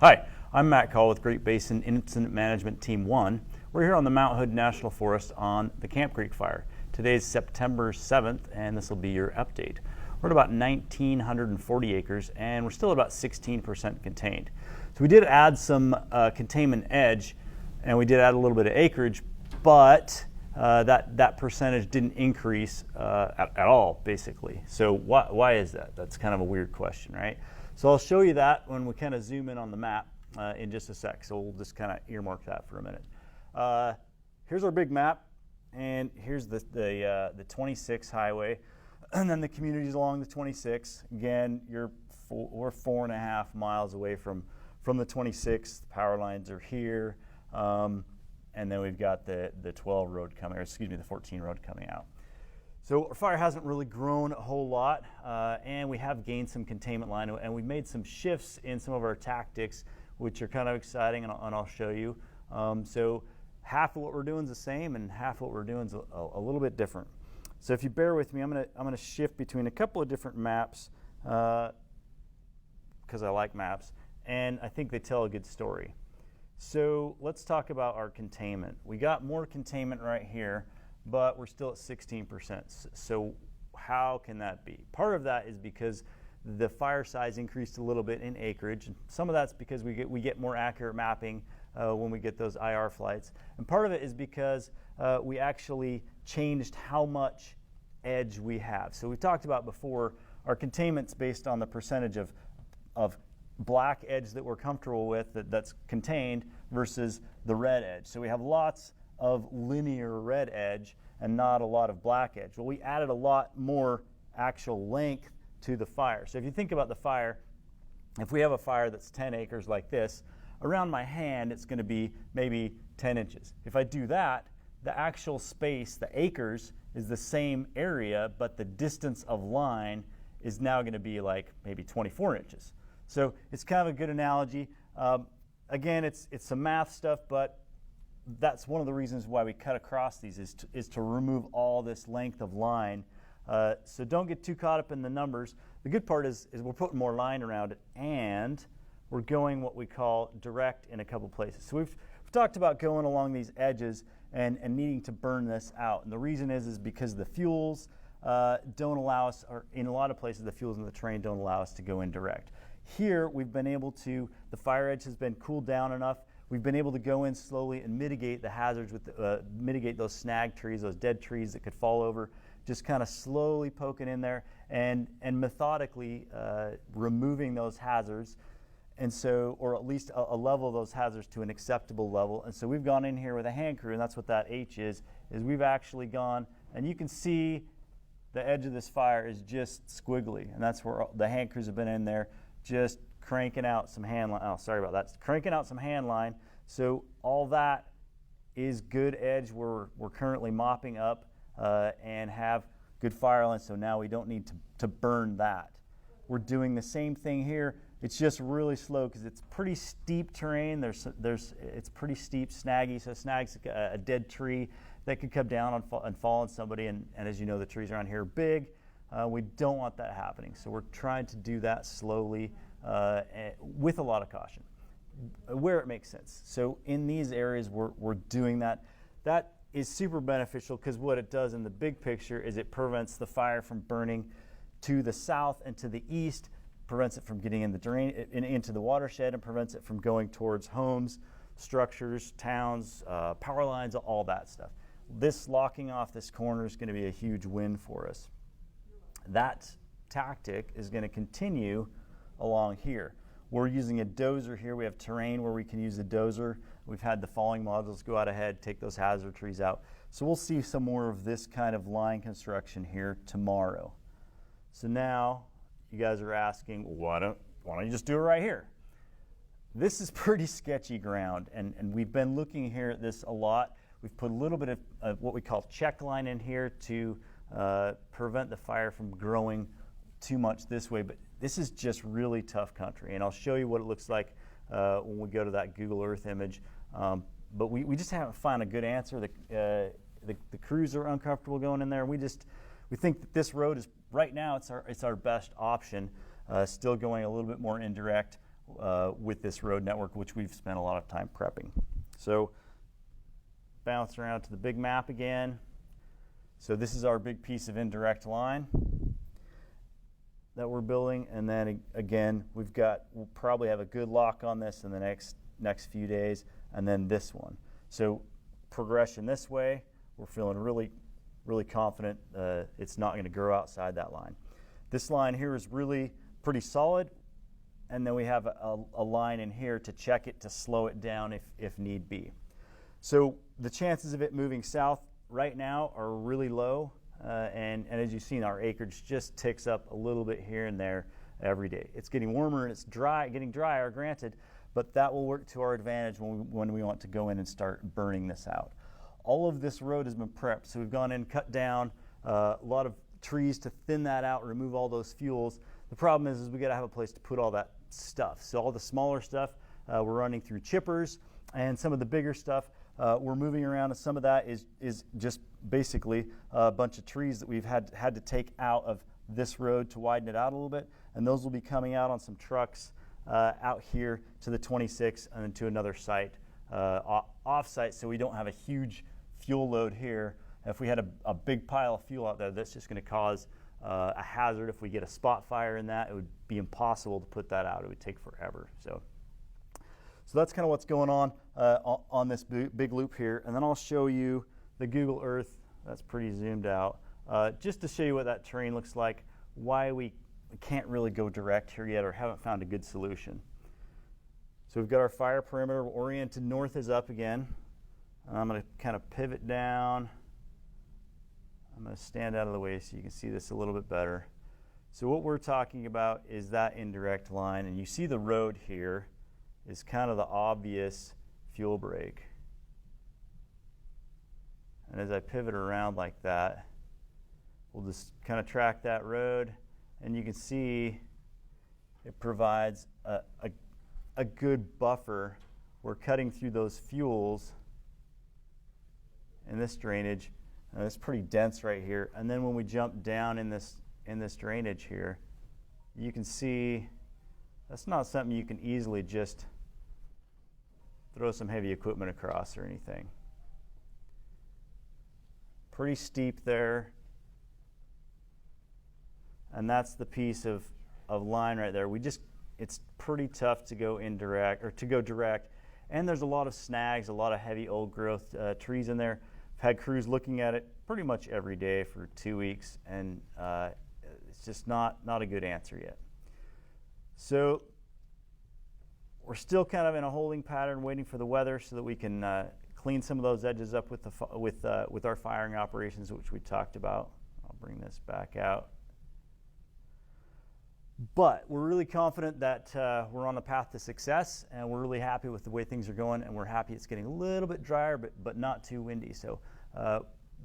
Hi, I'm Matt Call with Great Basin Incident Management Team 1. We're here on the Mount Hood National Forest on the Camp Creek fire. Today's September 7th, and this will be your update. We're at about 1,940 acres, and we're still at about 16% contained. So we did add some containment edge, and we did add a little bit of acreage, but that percentage didn't increase at all, basically. So why is that? That's kind of a weird question, right? So I'll show you that when we kind of zoom in on the map in just a sec. So we'll just kind of earmark that for a minute. Here's our big map, and here's the 26 highway, and then the communities along the 26. Again, we're 4.5 miles away from the 26. The power lines are here, and then we've got the 12 road coming, or excuse me, the 14 road coming out. So our fire hasn't really grown a whole lot, and we have gained some containment line, and we've made some shifts in some of our tactics, which are kind of exciting, and I'll show you. So half of what we're doing is the same, and half of what we're doing is a little bit different. So if you bear with me, I'm gonna shift between a couple of different maps, because I like maps, and I think they tell a good story. So let's talk about our containment. We got more containment right here, but we're still at 16%. So how can that be? Part of that is because the fire size increased a little bit in acreage, and some of that's because we get more accurate mapping when we get those IR flights. And part of it is because we actually changed how much edge we have. So we talked about before, our containment's based on the percentage of black edge that we're comfortable with that's contained versus the red edge. So we have lots of linear red edge and not a lot of black edge. Well, we added a lot more actual length to the fire. So if you think about the fire, if we have a fire that's 10 acres like this, around my hand it's going to be maybe 10 inches. If I do that, the actual space, the acres, is the same area, but the distance of line is now going to be like maybe 24 inches. So it's kind of a good analogy. Again, it's some math stuff, but that's one of the reasons why we cut across these is to remove all this length of line. So don't get too caught up in the numbers. The good part is we're putting more line around it, and we're going what we call direct in a couple places. So we've talked about going along these edges and needing to burn this out. And the reason is because the fuels don't allow us, or in a lot of places the fuels in the terrain don't allow us to go in direct. Here we've been able to, the fire edge has been cooled down enough. We've been able to go in slowly and mitigate the hazards with mitigate those snag trees, those dead trees that could fall over, just kind of slowly poking in there and methodically removing those hazards, and so, or at least a level of those hazards to an acceptable level. And so we've gone in here with a hand crew, and that's what that H is we've actually gone, and you can see the edge of this fire is just squiggly, and that's where the hand crews have been in there just cranking out some hand line. Oh, sorry about that. Cranking out some hand line. So all that is good edge. We're currently mopping up and have good fire line. So now we don't need to burn that. We're doing the same thing here. It's just really slow because it's pretty steep terrain. It's pretty steep, snaggy. So snags a dead tree that could come down and fall on somebody. And as you know, the trees around here are big. We don't want that happening. So we're trying to do that slowly with a lot of caution, where it makes sense. So in these areas, we're doing that. That is super beneficial because what it does in the big picture is it prevents the fire from burning to the south and to the east, prevents it from getting in the drain into the watershed, and prevents it from going towards homes, structures, towns, power lines, all that stuff. This locking off this corner is going to be a huge win for us. That tactic is going to continue along here. We're using a dozer here. We have terrain where we can use a dozer. We've had the falling modules go out ahead, take those hazard trees out. So we'll see some more of this kind of line construction here tomorrow. So now you guys are asking, why don't you just do it right here? This is pretty sketchy ground, and we've been looking here at this a lot. We've put a little bit of what we call check line in here to prevent the fire from growing too much this way, but this is just really tough country, and I'll show you what it looks like when we go to that Google Earth image. But we just haven't found a good answer. The crews are uncomfortable going in there. We think that this road is right now it's our best option. Still going a little bit more indirect. with this road network, which we've spent a lot of time prepping. So bounce around to the big map again. So this is our big piece of indirect line that we're building, and then again we'll probably have a good lock on this in the next few days, and then this one. So progression this way, we're feeling really confident it's not going to grow outside that line. This line here is really pretty solid, and then we have a line in here to check it, to slow it down if need be. So the chances of it moving south right now are really low. And as you've seen, our acreage just ticks up a little bit here and there every day. It's getting warmer and it's getting drier, granted, but that will work to our advantage when we want to go in and start burning this out. All of this road has been prepped, so we've gone in, cut down a lot of trees to thin that out, remove all those fuels. The problem is we got to have a place to put all that stuff. So all the smaller stuff we're running through chippers, and some of the bigger stuff we're moving around, and some of that is just basically a bunch of trees that we've had to take out of this road to widen it out a little bit, and those will be coming out on some trucks out here to the 26 and then to another site off-site, so we don't have a huge fuel load here. If we had a big pile of fuel out there, that's just going to cause a hazard. If we get a spot fire in that, it would be impossible to put that out. It would take forever. So that's kind of what's going on this big loop here. And then I'll show you the Google Earth. That's pretty zoomed out. Just to show you what that terrain looks like, why we can't really go direct here yet or haven't found a good solution. So we've got our fire perimeter oriented north is up again. I'm going to kind of pivot down. I'm going to stand out of the way so you can see this a little bit better. So what we're talking about is that indirect line, and you see the road here is kind of the obvious fuel break. And as I pivot around like that, we'll just kind of track that road, and you can see it provides a good buffer. We're cutting through those fuels in this drainage. It's pretty dense right here. And then when we jump down in this drainage here, you can see that's not something you can easily just throw some heavy equipment across or anything. Pretty steep there. And that's the piece of line right there. It's pretty tough to go indirect or to go direct. And there's a lot of snags, a lot of heavy old growth trees in there. I've had crews looking at it pretty much every day for 2 weeks, and it's just not a good answer yet. So we're still kind of in a holding pattern, waiting for the weather so that we can clean some of those edges up with our firing operations, which we talked about. I'll bring this back out. But we're really confident that we're on the path to success, and we're really happy with the way things are going, and we're happy it's getting a little bit drier, but not too windy. So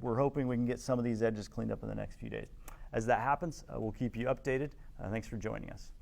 we're hoping we can get some of these edges cleaned up in the next few days. As that happens, we'll keep you updated. Thanks for joining us.